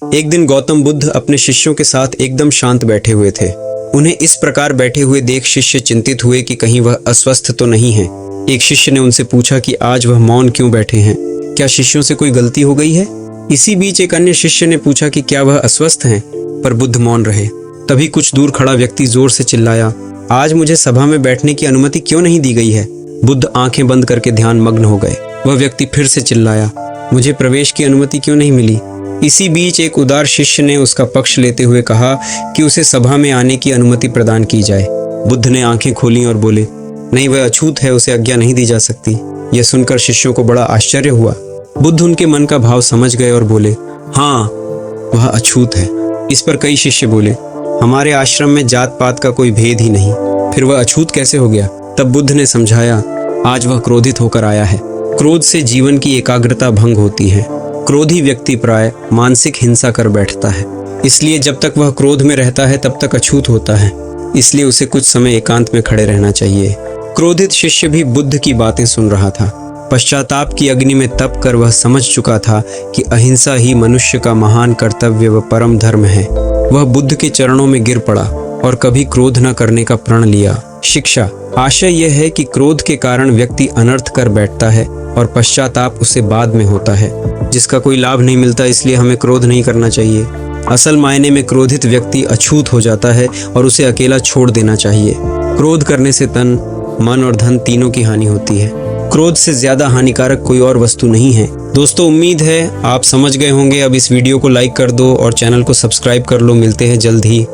एक दिन गौतम बुद्ध अपने शिष्यों के साथ एकदम शांत बैठे हुए थे। उन्हें इस प्रकार बैठे हुए देख शिष्य चिंतित हुए कि कहीं वह अस्वस्थ तो नहीं है। एक शिष्य ने उनसे पूछा कि आज वह मौन क्यों बैठे हैं, क्या शिष्यों से कोई गलती हो गई है? इसी बीच एक अन्य शिष्य ने पूछा कि क्या वह अस्वस्थ हैं? पर बुद्ध मौन रहे। तभी कुछ दूर खड़ा व्यक्ति जोर से चिल्लाया, आज मुझे सभा में बैठने की अनुमति क्यों नहीं दी गई है? बुद्ध आंखें बंद करके ध्यान मग्न हो गए। वह व्यक्ति फिर से चिल्लाया, मुझे प्रवेश की अनुमति क्यों नहीं मिली? इसी बीच एक उदार शिष्य ने उसका पक्ष लेते हुए कहा कि उसे सभा में आने की अनुमति प्रदान की जाए। बुद्ध ने आंखें खोली और बोले, नहीं, वह अछूत है, उसे आज्ञा नहीं दी जा सकती। यह सुनकर शिष्यों को बड़ा आश्चर्य हुआ। बुद्ध उनके मन का भाव समझ गए और बोले, हाँ, वह अछूत है। इस पर कई शिष्य बोले, हमारे आश्रम में जात पात का कोई भेद ही नहीं, फिर वह अछूत कैसे हो गया? तब बुद्ध ने समझाया, आज वह क्रोधित होकर आया है। क्रोध से जीवन की एकाग्रता भंग होती है। क्रोधी व्यक्ति प्राय मानसिक हिंसा कर बैठता है, इसलिए जब तक वह क्रोध में रहता है तब तक अछूत होता है। इसलिए उसे कुछ समय एकांत में खड़े रहना चाहिए। क्रोधित शिष्य भी बुद्ध की बातें सुन रहा था। पश्चाताप की अग्नि में तप कर वह समझ चुका था कि अहिंसा ही मनुष्य का महान कर्तव्य व परम धर्म है। वह बुद्ध के चरणों में गिर पड़ा और कभी क्रोध न करने का प्रण लिया। शिक्षा आशय यह है कि क्रोध के कारण व्यक्ति अनर्थ कर बैठता है और पश्चाताप उसे बाद में होता है, जिसका कोई लाभ नहीं मिलता। इसलिए हमें क्रोध नहीं करना चाहिए। असल मायने में क्रोधित व्यक्ति अछूत हो जाता है और उसे अकेला छोड़ देना चाहिए। क्रोध करने से तन, मन और धन तीनों की हानि होती है। क्रोध से ज्यादा हानिकारक कोई और वस्तु नहीं है। दोस्तों, उम्मीद है आप समझ गए होंगे। अब इस वीडियो को लाइक कर दो और चैनल को सब्सक्राइब कर लो। मिलते हैं जल्द ही।